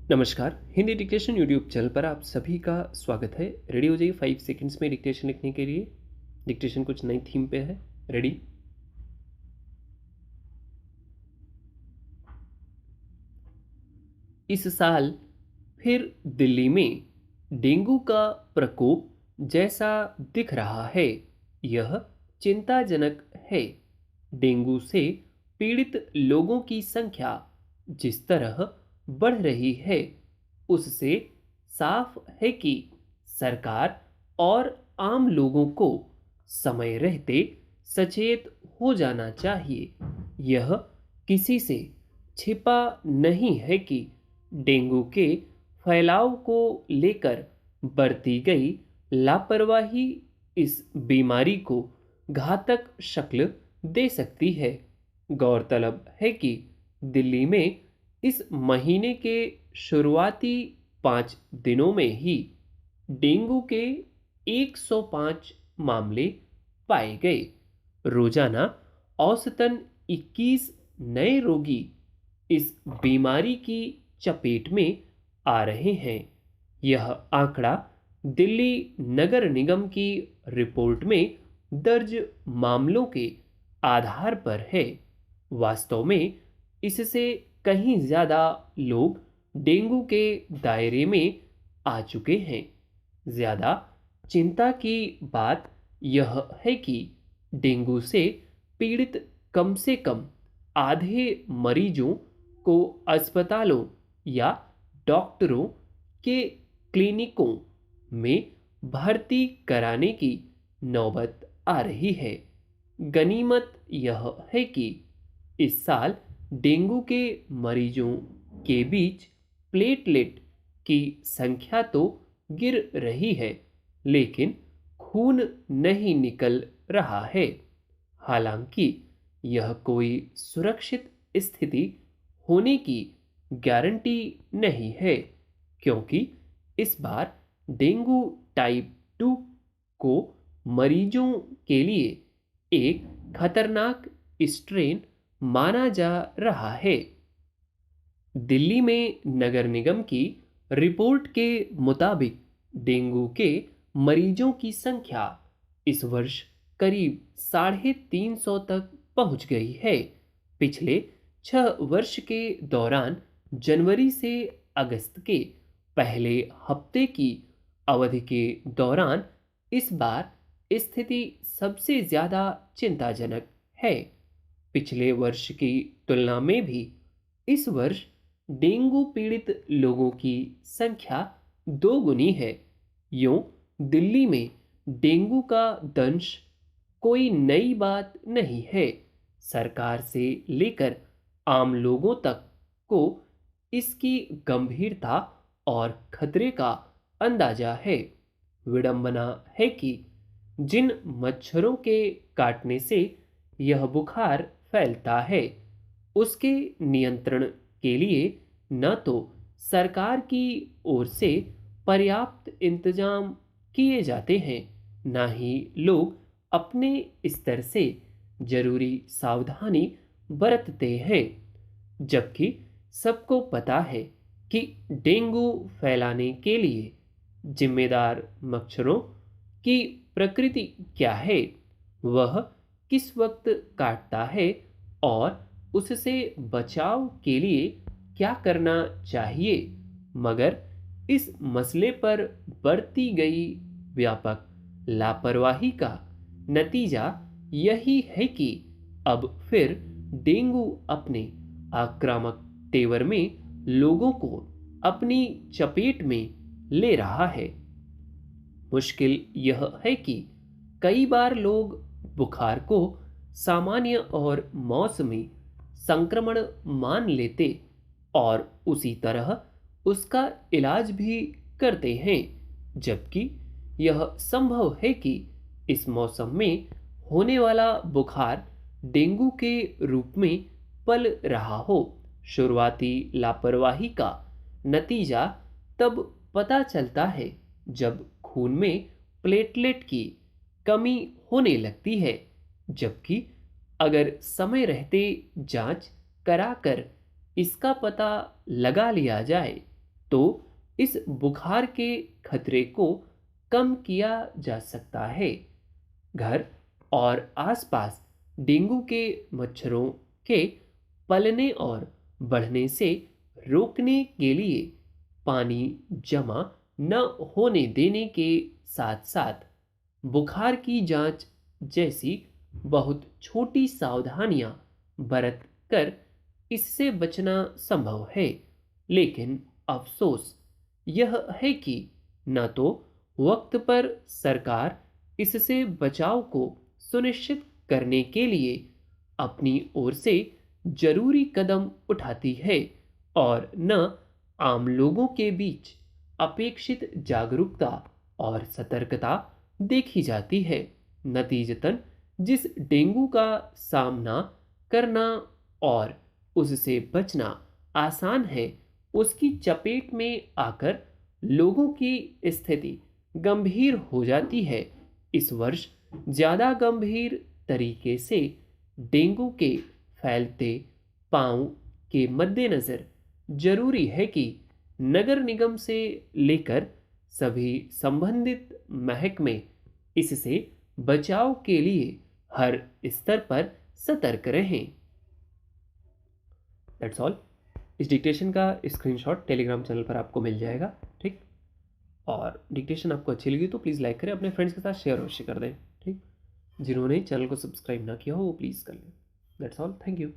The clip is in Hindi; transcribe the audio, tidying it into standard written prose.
नमस्कार। हिंदी डिक्टेशन यूट्यूब चैनल पर आप सभी का स्वागत है। रेडी हो जाइए 5 सेकंड्स में डिक्टेशन लिखने के लिए। डिक्टेशन कुछ नई थीम पे है। रेडी। इस साल फिर दिल्ली में डेंगू का प्रकोप जैसा दिख रहा है। यह चिंताजनक है। डेंगू से पीड़ित लोगों की संख्या जिस तरह बढ़ रही है, उससे साफ है कि सरकार और आम लोगों को समय रहते सचेत हो जाना चाहिए। यह किसी से छिपा नहीं है कि डेंगू के फैलाव को लेकर बरती गई लापरवाही इस बीमारी को घातक शक्ल दे सकती है। गौरतलब है कि दिल्ली में इस महीने के शुरुआती 5 दिनों में ही डेंगू के 105 मामले पाए गए। रोजाना औसतन 21 नए रोगी इस बीमारी की चपेट में आ रहे हैं। यह आंकड़ा दिल्ली नगर निगम की रिपोर्ट में दर्ज मामलों के आधार पर है। वास्तव में इससे कहीं ज्यादा लोग डेंगू के दायरे में आ चुके हैं। ज्यादा चिंता की बात यह है कि डेंगू से पीड़ित कम से कम आधे मरीजों को अस्पतालों या डॉक्टरों के क्लिनिकों में भर्ती कराने की नौबत आ रही है। गनीमत यह है कि इस साल डेंगू के मरीजों के बीच प्लेटलेट की संख्या तो गिर रही है, लेकिन खून नहीं निकल रहा है। हालांकि यह कोई सुरक्षित स्थिति होने की गारंटी नहीं है, क्योंकि इस बार डेंगू टाइप 2 को मरीजों के लिए एक खतरनाक स्ट्रेन माना जा रहा है। दिल्ली में नगर निगम की रिपोर्ट के मुताबिक डेंगू के मरीजों की संख्या इस वर्ष करीब 350 तक पहुंच गई है। पिछले 6 वर्ष के दौरान जनवरी से अगस्त के पहले हफ्ते की अवधि के दौरान इस बार स्थिति सबसे ज्यादा चिंताजनक है। पिछले वर्ष की तुलना में भी इस वर्ष डेंगू पीड़ित लोगों की संख्या 2 गुनी है। यूं दिल्ली में डेंगू का दंश कोई नई बात नहीं है। सरकार से लेकर आम लोगों तक को इसकी गंभीरता और खतरे का अंदाजा है। विडंबना है कि जिन मच्छरों के काटने से यह बुखार फैलता है, उसके नियंत्रण के लिए न तो सरकार की ओर से पर्याप्त इंतजाम किए जाते हैं, न ही लोग अपने स्तर से जरूरी सावधानी बरतते हैं। जबकि सबको पता है कि डेंगू फैलाने के लिए जिम्मेदार मच्छरों की प्रकृति क्या है, वह किस वक्त काटता है और उससे बचाव के लिए क्या करना चाहिए। मगर इस मसले पर बरती गई व्यापक लापरवाही का नतीजा यही है कि अब फिर डेंगू अपने आक्रामक तेवर में लोगों को अपनी चपेट में ले रहा है। मुश्किल यह है कि कई बार लोग बुखार को सामान्य और मौसमी संक्रमण मान लेते और उसी तरह उसका इलाज भी करते हैं, जबकि यह संभव है कि इस मौसम में होने वाला बुखार डेंगू के रूप में पल रहा हो। शुरुआती लापरवाही का नतीजा तब पता चलता है जब खून में प्लेटलेट की कमी होने लगती है, जबकि अगर समय रहते जांच कराकर इसका पता लगा लिया जाए तो इस बुखार के खतरे को कम किया जा सकता है। घर और आसपास डेंगू के मच्छरों के पलने और बढ़ने से रोकने के लिए पानी जमा न होने देने के साथ साथ बुखार की जांच जैसी बहुत छोटी सावधानियां बरत कर इससे बचना संभव है। लेकिन अफसोस यह है कि न तो वक्त पर सरकार इससे बचाव को सुनिश्चित करने के लिए अपनी ओर से जरूरी कदम उठाती है और न आम लोगों के बीच अपेक्षित जागरूकता और सतर्कता देखी जाती है। नतीजतन जिस डेंगू का सामना करना और उससे बचना आसान है, उसकी चपेट में आकर लोगों की स्थिति गंभीर हो जाती है। इस वर्ष ज़्यादा गंभीर तरीके से डेंगू के फैलते पांव के मद्देनज़र जरूरी है कि नगर निगम से लेकर सभी संबंधित महकमे इससे बचाव के लिए हर स्तर पर सतर्क रहें। That's all. इस डिक्टेशन का स्क्रीनशॉट टेलीग्राम चैनल पर आपको मिल जाएगा। ठीक, और डिक्टेशन आपको अच्छी लगी तो प्लीज़ लाइक करें, अपने फ्रेंड्स के साथ शेयर अवश्य कर दें। ठीक, जिन्होंने चैनल को सब्सक्राइब ना किया हो वो प्लीज़ कर लें। That's all, thank you.